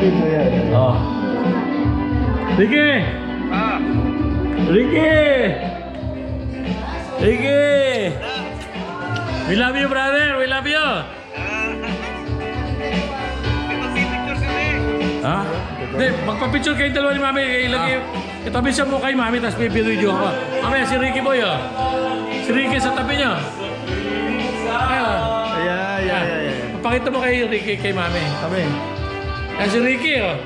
video yan. Oh. Ricky! Ah, Ricky! Ricky! We love you, brother! We love you! picture sila eh. Ha? Hindi, magpa-picture kayo dalawa ni Mami. Ilagay, itabi siya mo kay Mami, tapos bibidyo ako. Mamaya, si Ricky Boy, oh. Si Ricky sa tabi niya. Ayun. Yeah. Pakita mo kay Ricky, kay Mami. Kami. Ayan si Ricky, oh.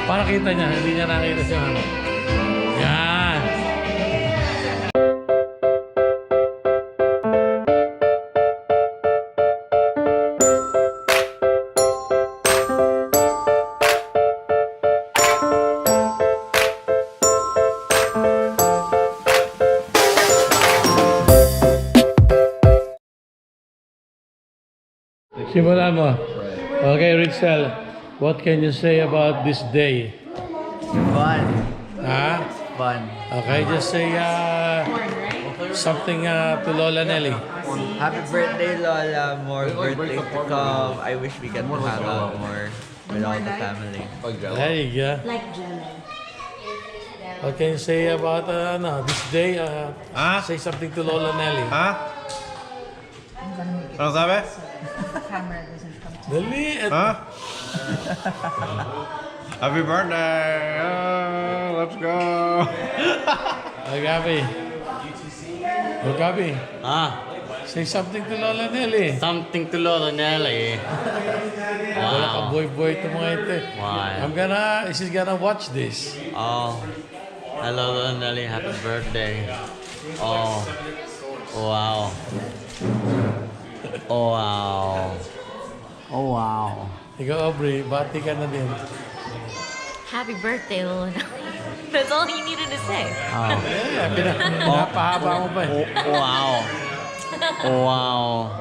Para kita niya, hindi niya nakita si Mami. Yan. Simulan mo. Okay, Richel, what can you say about this day? Fun. Ha? Fun. Okay, just say something to Lola Nelly. Happy birthday, Lola. More birthdays to come. I wish we could hang out more with all the family. There you go. Like jelly. What can you say about this day? Say something to Lola Nelly. Ha? Ano sabi? Camera doesn't come to Nelly! Ha? Happy birthday! Oh, let's go! Gabi. Oh, Gabi. Say something to Lola Nelly. Something to Lola Nelly. Wala ka boy-boy ito mga ito. Why? She's gonna watch this. Oh, hello Lola Nelly, happy birthday. Oh, wow. Oh, wow. Oh, wow. Ikaw, Aubrey, bati ka na din. Happy birthday, Lola. That's all he needed to say. Oh, Yeah, pinapahaba mo pa eh. wow. Oh, wow.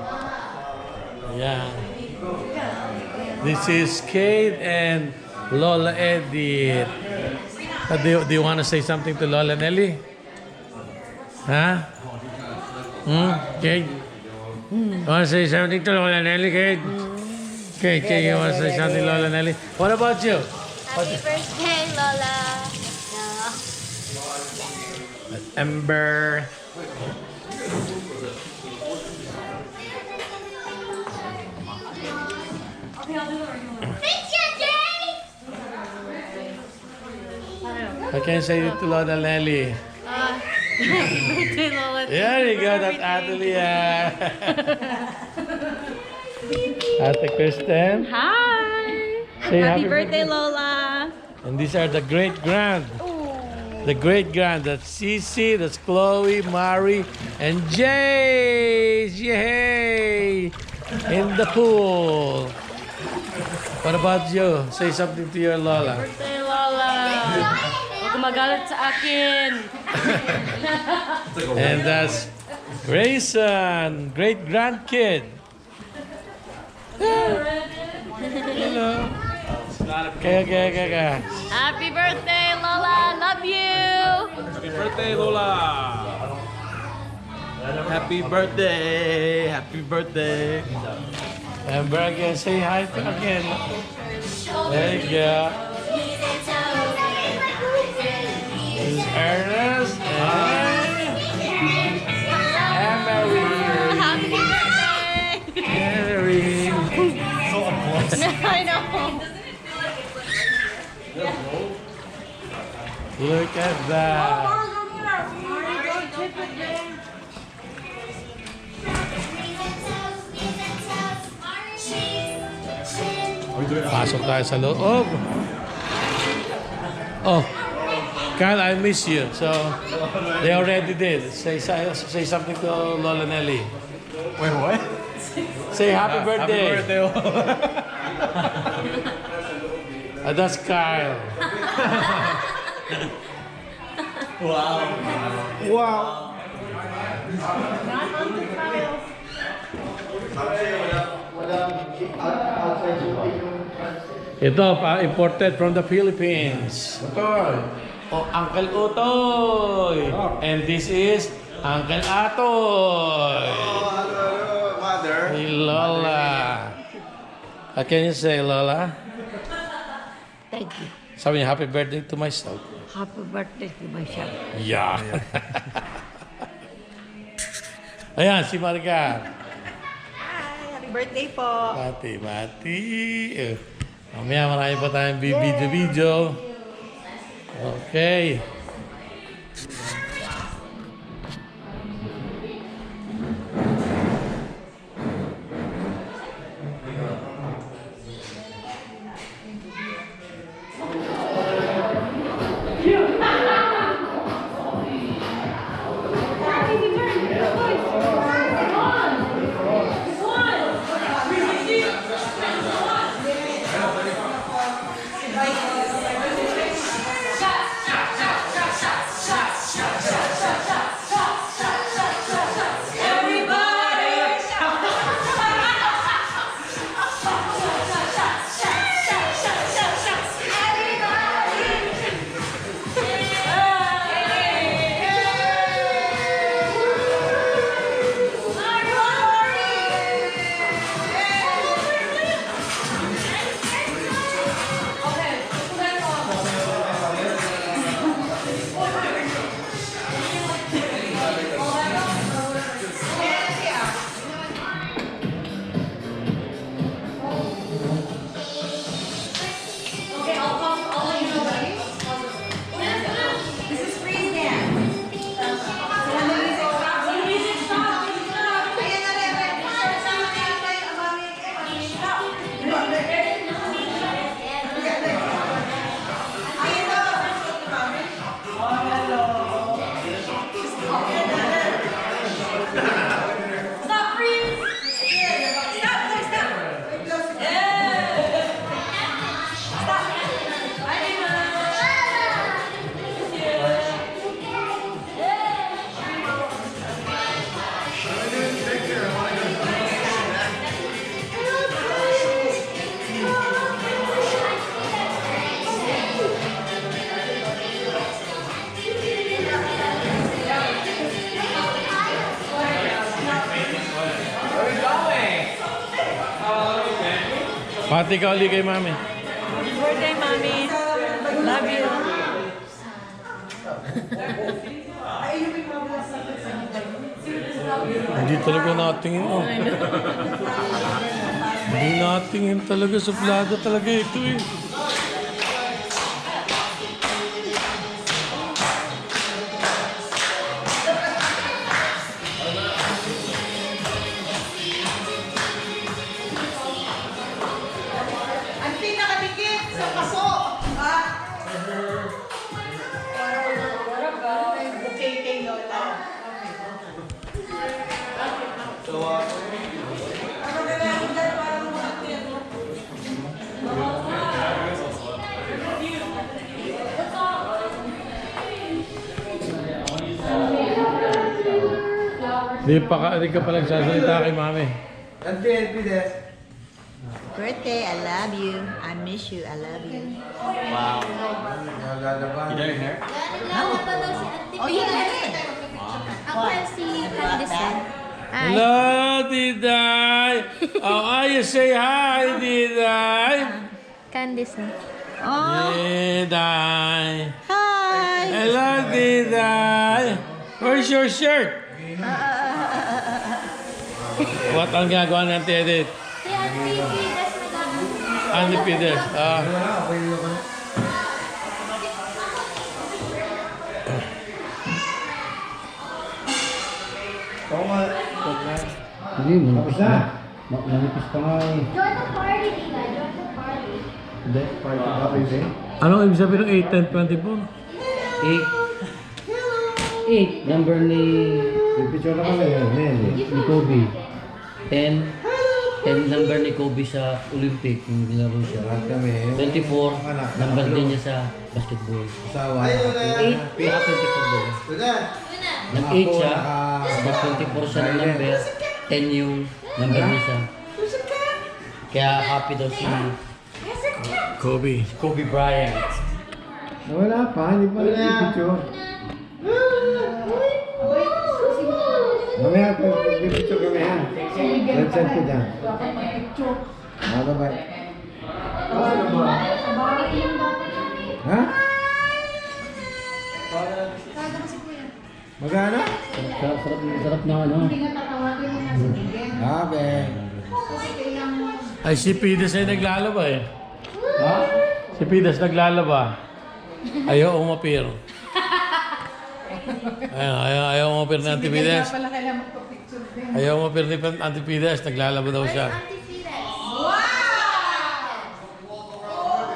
Yeah. This is Kate and Lola Edith. Do you want to say something to Lola Nelly? Huh? Kate? You want to say something to Lola Nelly, Kate? Kate, you want to say something to Lola Nelly? What about you? Happy birthday, Lola. Ember. I can say it to Lola Nelly. Happy birthday, Lola. There you go, that's Adelia. Ate Kristen. Hi. Say Happy birthday, Lola. And these are the great-grand. The great-grand. That's Cece, that's Chloe, Mari, and Jace. Yay! In the pool. What about you? Say something to your Lola. Birthday, Lola. Huwag magalit sa akin. And that's Grayson, great-grandkid. Hello. Okay. Happy birthday, Lola. Love you. Happy birthday, Lola! Happy birthday! Happy birthday! Amber again, say hi to again. There you go. This is Ernest and Mary. Happy birthday. Mary. I know. Look at that. Pasok tayo sa loob. Oh, Kyle, I miss you. So, they already did. Say something to Lola Nelly. Wait, what? Say happy birthday. Happy birthday, That's Kyle. Wow! Ito, imported from the Philippines. Oh, Uncle Utoy. And this is Uncle Atoy. Hello, mother. Hey, Lola. What can you say, Lola? Thank you. Sabi niya, happy birthday to myself. Happy birthday to myself. Yeah. Ayan, si Maricar. Hi, happy birthday po. Mati. Mamaya marami pa tayong video. Okay. Pati ka uli kay mami. Happy birthday, Mommy. Love you. Hindi talaga natingin, oh. Hindi natingin talaga sa vlog talaga ito, eh. Ang pinakadikit sa paso. Okay, kay Lola. Hindi ka pa nagsasalita kay mami. Birthday, I love you. I miss you, I love you. Wow. You done your hair? Nalalaman daw si Auntie Pia. Ako si Candice. Hi. Hello, Diday. How are you? Say hi, Diday. Candice na. Diday. Hi! Hello, Diday. Where's your shirt? What ang ginagawa ng Auntie Edith? Si Auntie Pidas na Auntie Peter. Hindi, manipis na. Manipis pa nga eh. Join the party, Dina. Join the party. Hindi, party ka pwede. Anong ibig sabihin ng 8, 10, 24? 8. Number ni... Picture na kami ngayon. Ni Kobe. 10 number ni Kobe sa Olympic. Yung ginaro siya. Kami. 24. Number din niya sa basketball. Asawa. 8. Pinaka 24 din. Nag 8 siya. Nag 24 siya ng number. 10 yung number niya sa... Kaya happy daw si Kobe. Kobe Bryant. Wala pa, hindi pa rin picture. Mamaya, pag-picture kami ha. Let's send ko dyan. Bye-bye. Magana? Sarap na ano. Okay. Ay, si Pides ay naglalaba eh. Ha? Si Pides naglalaba. Ayaw umapir. Ayaw umapir ni Auntie Pides. Ayaw umapir ni Auntie Pides. Naglalaba daw siya.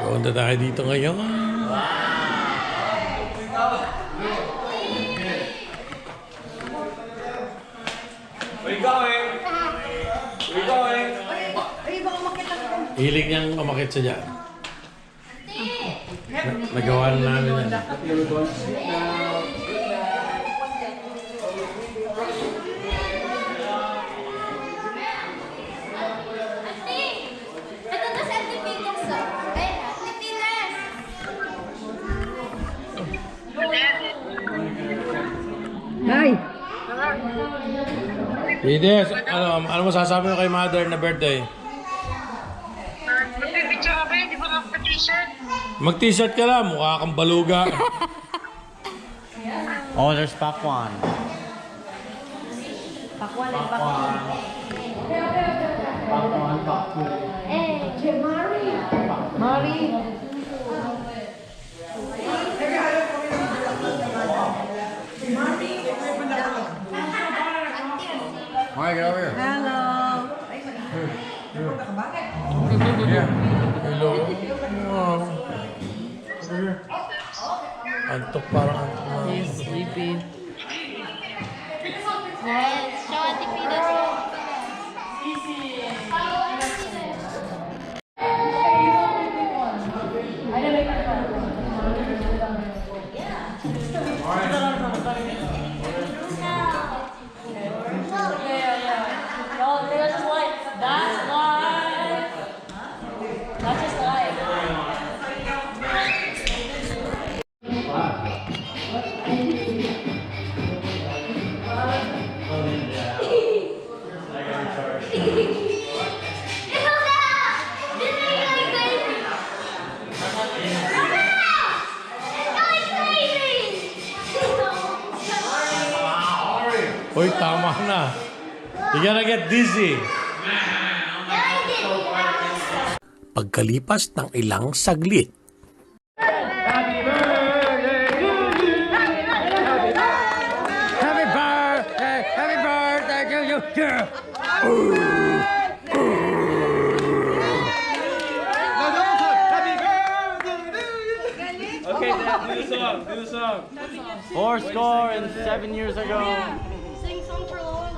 Punta tayo dito ngayon. Where you going? Where you going? Hilig niyang umakit siya dyan. Nagawa na namin yan. Ito na si Auntie Pinas. Ayun, Auntie Pinas. Pides, ano masasabi mo kay mother na birthday? Magpipicture ka ba? Di ba ka-t-shirt? Mag-t-shirt ka lang, mukha kang baluga. Oh, there's Pakwan. Alright, get over here. Hello. Wow. Antok parang antok na. Sleepy. Yes, show Auntie Pinas. Uy, tama na. You're gonna get dizzy. Pagkalipas ng ilang saglit. Happy birthday to you. Okay, Dad, do the song. Do the song. 4 and 7 years ago. Sing song for Lord.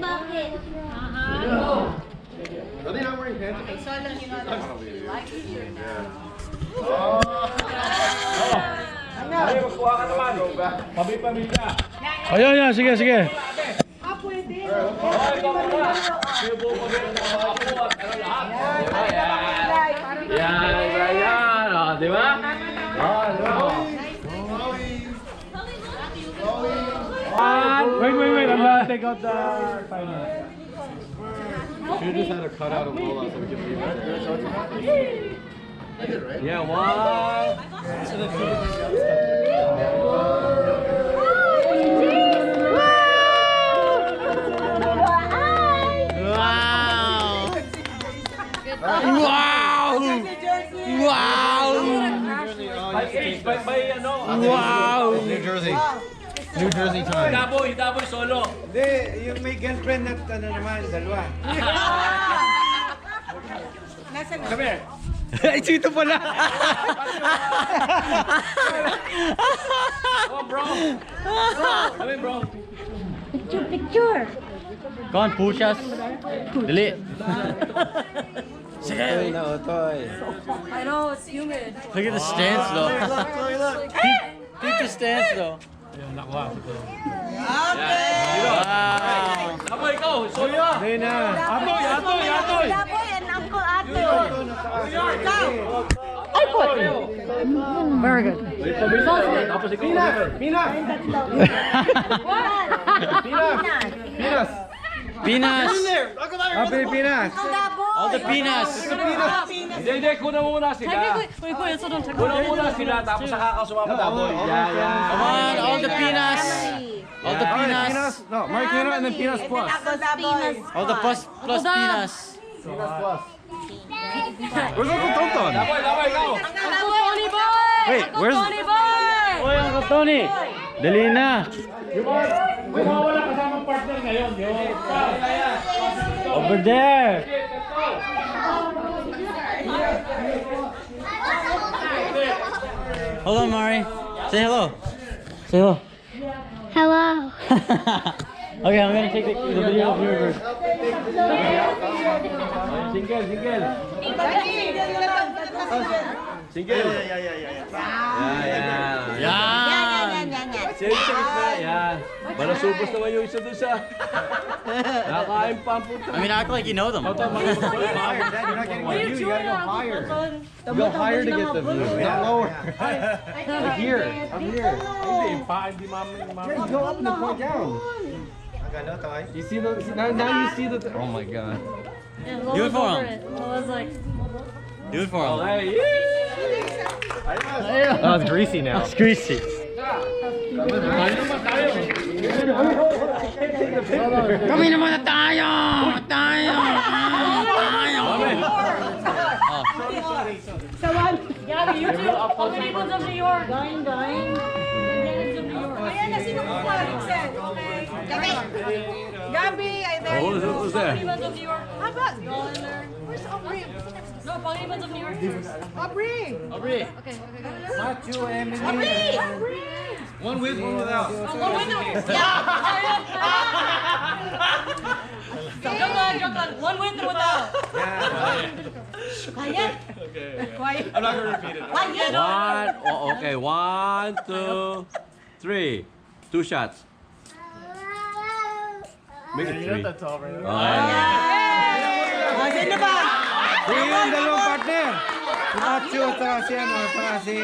Bakit? Are they not wearing pants? Ayan, yan. Sige, sige. Yan. Oh, di ba? Wait. I'm gonna take out the final. She just had a cutout of Lola so we can leave it. Yeah, what? Wow! Wow! New Jersey. New Jersey time. Daboy solo. Hindi, yung may girlfriend na ano naman, dalawa. Come here. Ay, sito pala! Oh, bro. Come here, bro. Picture. Go on, push us. Dali. Ay, nautoy. I know, it's humid. Look at the stance, though. Keep the stance, though. Ayun, nakuha ko to. Wow. Daboy, ikaw. Solo ya. Hindi na. Atoy! Laboy and Uncle Atoy. Very good. Tapos ikaw. Pinas! Pinas! Pinas! Pilipinas. All the Pinas! Hindi, kuna muna sila. Kuna muna sila, tapos saka ka sumama taboy. Come on, all the Pinas! All the Pinas! No, Marikina and then Pinas Plus. All the plus Pinas! Where's Uncle Tonton? Daboy, ikaw. Wait, where's... Oy, Uncle Tony! Dali na! Wala kasamang partner ngayon, di ba? Over there! Hold on, Mari. Say hello. Say hello. Hello. Okay, I'm gonna take the video of you first. Single. Yan. Para subos naman yung isa doon sa... Nakakain pa ang puto. I mean, act like you know them. You're not getting a view, you gotta go higher. You go higher to get the view, not lower. Like here, up here. Hindi mami. Go up and then point down. You see the, now you see the, oh my god. Do it for him. Do it for him. Oh, it's greasy now. It's greasy. Kami naman na tayo! Tayo! Gabby, you too. How many ones of New York? Dying. Millions of New York. Ayan na, sino ko pa? Okay. Gabi, I there. What was that? Panglimans of New York. How about? Go in there. Where's Aubrey? No, Panglimans of New York first. Aubrey! Okay, go. Aubrey! One with, one without. One window. Joke on. One window without. Quiet! Quiet! I'm not gonna repeat it. Quiet! Okay, 1, 2, 3. 2 shots. Make it 3. Sino ba? Yung dalawang partner. Yung Acho at saka si ano, at saka si...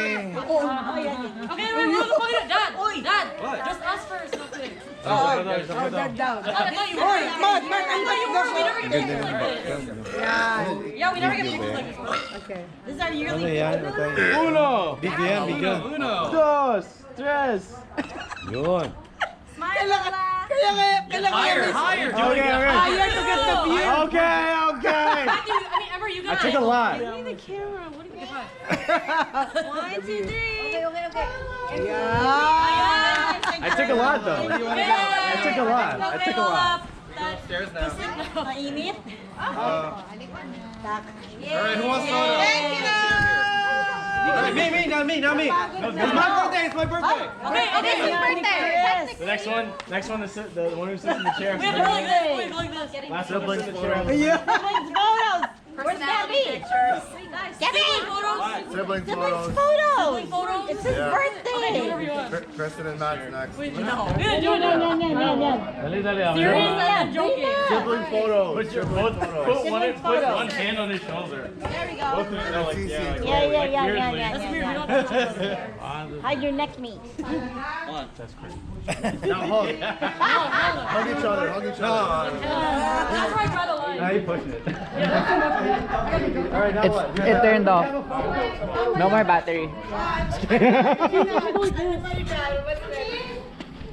Okay, wait, Dad. Just us first, real quick. Down. I thought you were. Mark, We never get pictures like this. Yeah, we never get pictures like this. Okay. This is our yearly. Uno! Bigyan, bigyan. Dos! Tres! Yun. Kailangan Higher! Higher to get the view. Okay! Ember, you I guys. took a lot. Give me the camera. What do you think? 1, 2, 3. Okay. I took a lot though. I took a lot. I took a lot. Upstairs now. Mainit. Alright, who wants photo? Thank you. Alright, me, not me. It's my birthday, it's my birthday. Okay, it is your birthday. The next one is the one who sits in the chair. We have to go like this. We have to go like this. Last one sits in the chair. Siblings photos. Where's Gabby? Gabby! Sibling Siblings photos. Sibling photos. It's his birthday. Whatever you want. Preston and Max next. Wait, no. Yeah, do it. Serious? I'm joking. Sibling photos. Put one hand on his shoulder. There we go. Both of them are like, Yeah. That's weird. We don't have to. Hide your neck meat. Now hug. Hug each other. That's where I draw the line. Now you pushing it. It turned off. No more battery.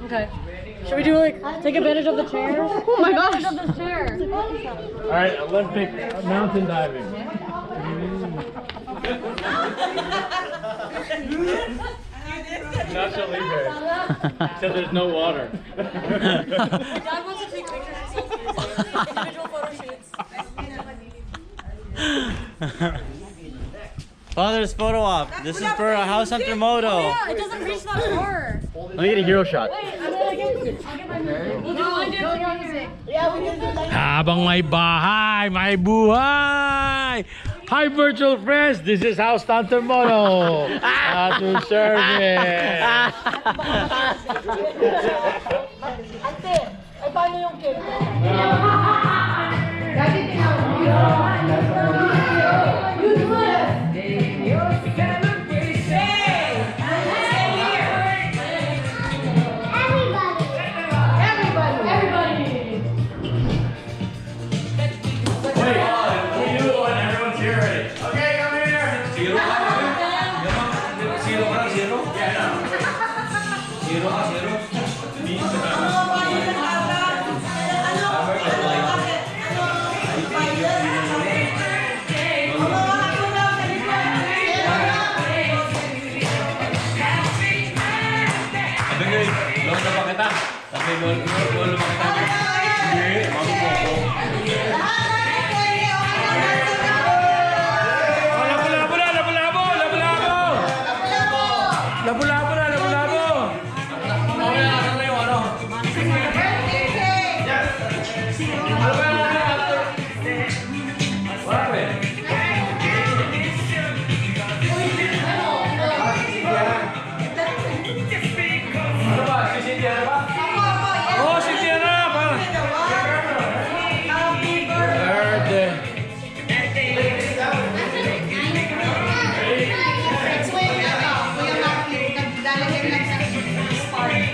Okay. Should we do take advantage of the chair? Oh my gosh! Of the chair. Alright, Olympic mountain diving. Nacho Libre. Except there's no water. My dad wants to take pictures and selfies. Individual photo shoots. Father's photo op. This is for a House Hunter Moto. Yeah, it doesn't reach that far. Let me get a hero shot. Wait, I'll get my music. We'll do line dance music. Habang may bahay, may buhay! Hi, virtual friends! This is House Hunter Moto. At your service. Ate, ay paano yung cake? Sabi ko, lolo ba kita? Sabi ko, lolo ba kita? Hindi, mami po ako. Oh, labo-labo na, labo-labo, labo-labo! Labo-labo na, labo-labo! Okay, ano yung ano? What happened? Ano ba? Si Cynthia na ba? Oo, Cynthia na! Parang... Birthday. It's when, Kuya Matthew, naglalagyan lang sa spark.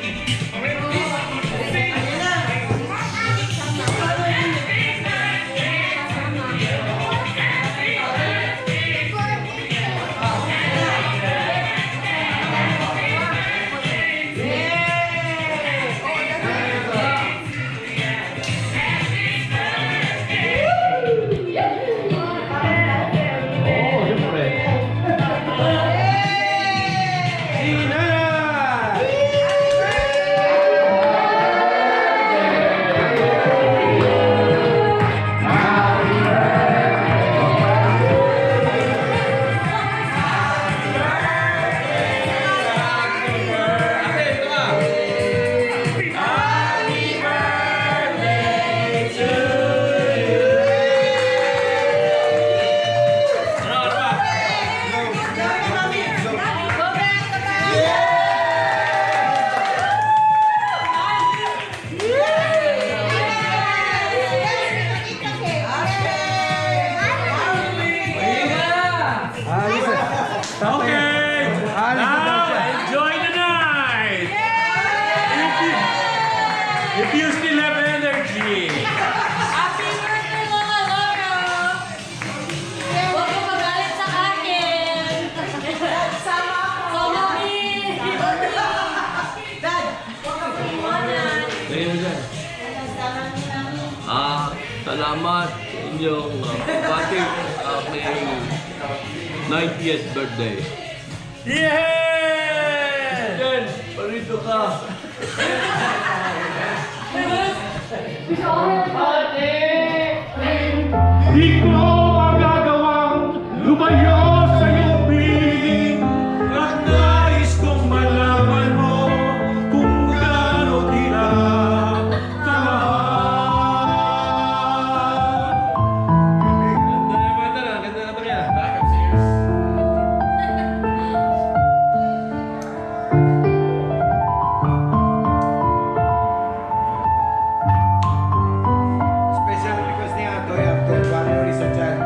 Oo, siyempre. Okay, now enjoy the night. If you still have energy. Happy birthday, Lola Loro! Huwag kang magalit sa akin. Sama ako. Mami! Dad, Lagyan mo dyan. Salamat sa inyong pagpating aking 90th birthday. Yeah! Jen, parito ka. Di ko magagawang lumayo sa iyong piling at nais kong malaman mo kung gaano kita kamahal. Ganda na ba niya? Backup singers. Special because ni Ato yung one yung research yan.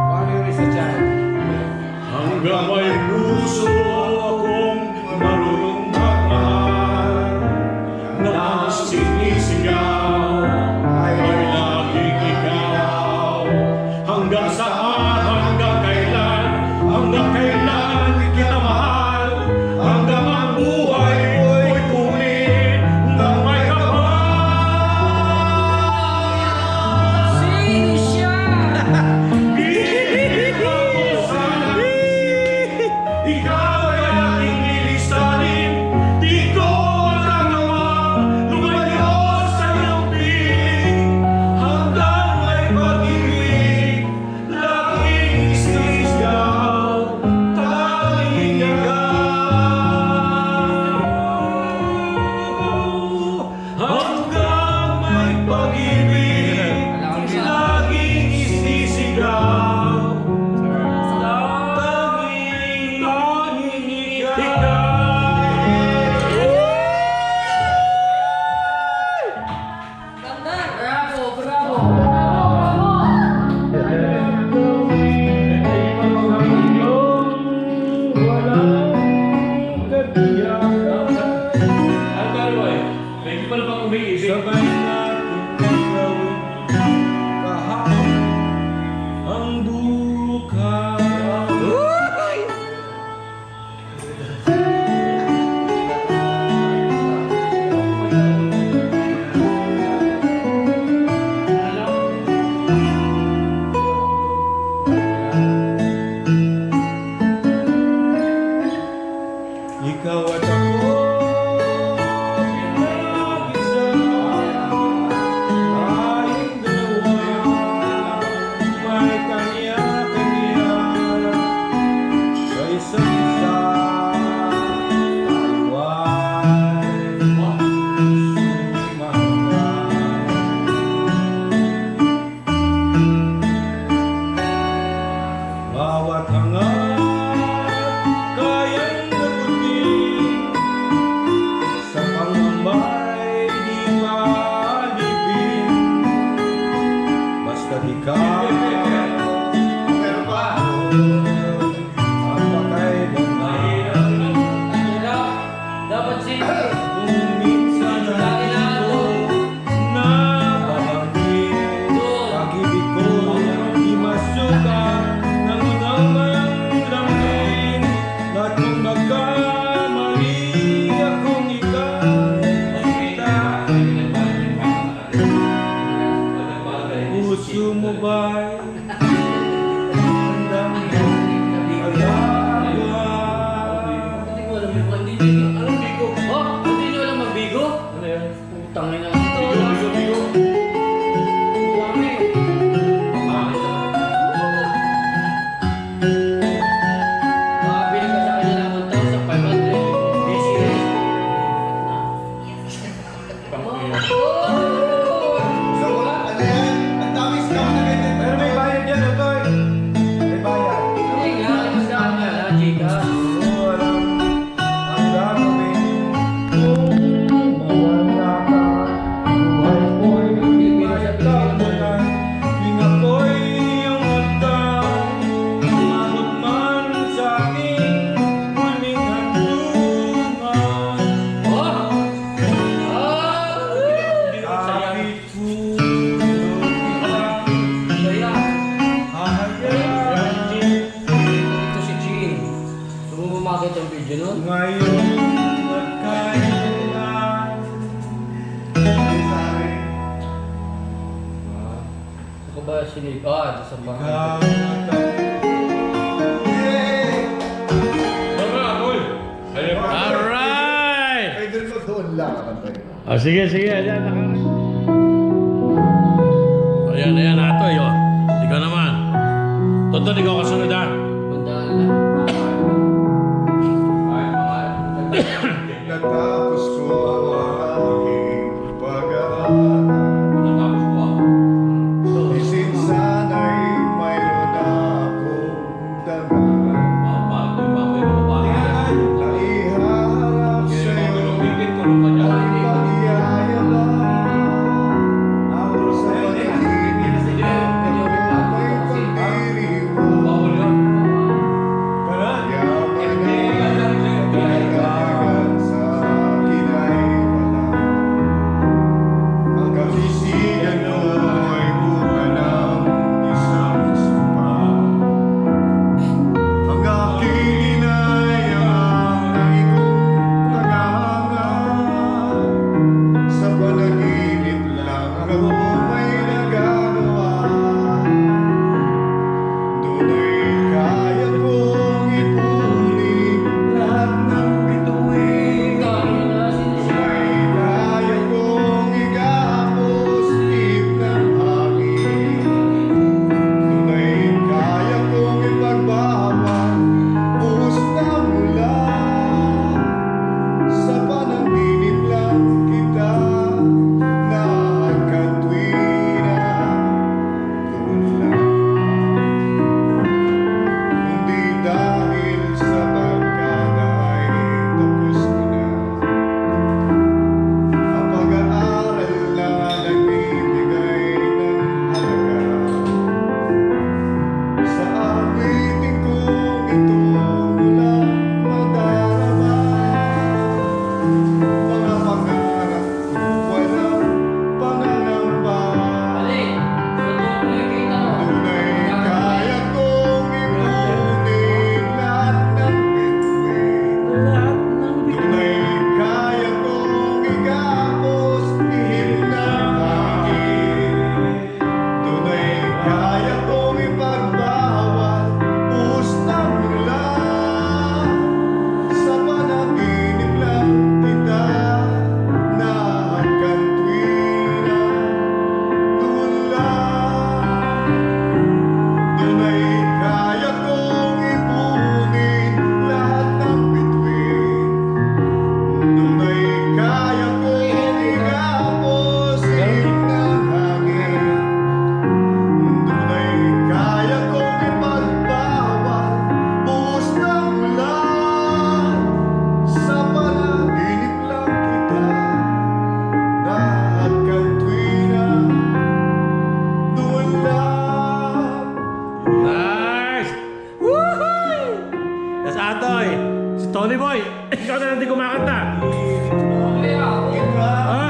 One yung Bawat hangat kayang nabutin sa pangambay di malibing. Basta ikaw ang pakailanman. Dapat si Kung minsan ay ito na babangkit, pag-ibig ko di masukat ng unang lambing. Na kung magkamali akong ikakita, puso mo ba'y handang magagawa? Hindi ko alam yung anong bigo? Oh, hindi nyo alam magbigo? Ano yan? Putang ina. Bigo. Dami. Makabili ka sa kanya ng 1,500. This year. Pero may bayad yan, Otoy. May bayad. Hindi nga, mas na nga, Gcash. Walang ang gagawin kung mawala ka. Buhay ko'y magtabunan. Tuwing ako'y iyong hatay, umabot man sa aking huling hantungan. Kapit puso kita, Saya. hahayaan. Ito si Chin. Gusto mo makita ang video nun? Ngayon at kailan. Ako ba sinip? Ah, sa Ikaw bahay. Alright! Pwede rin doon lang. Oh, sige. Ayan, ayan, Atoy. Oh. Ikaw naman. Tonton, ikaw kasunod ha. Puntahan lang. Natapos ko ang aking pag-aaral. Isinsana'y mayroon na akong dangal. Naiharap sa'yo ang pagyaya lang. Ako sa panaginip ako'y pagdiriwang. Yaman ay kailangan sa akin ay Tony Boy, ikaw na lang di kumakanta. Ha?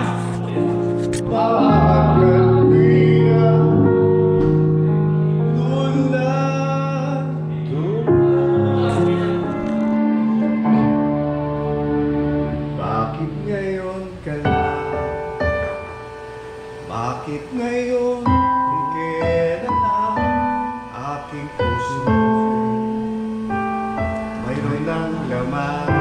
Bakit ngayon ka lang? Bakit ngayon kailan lang aking puso mayroon ng laman?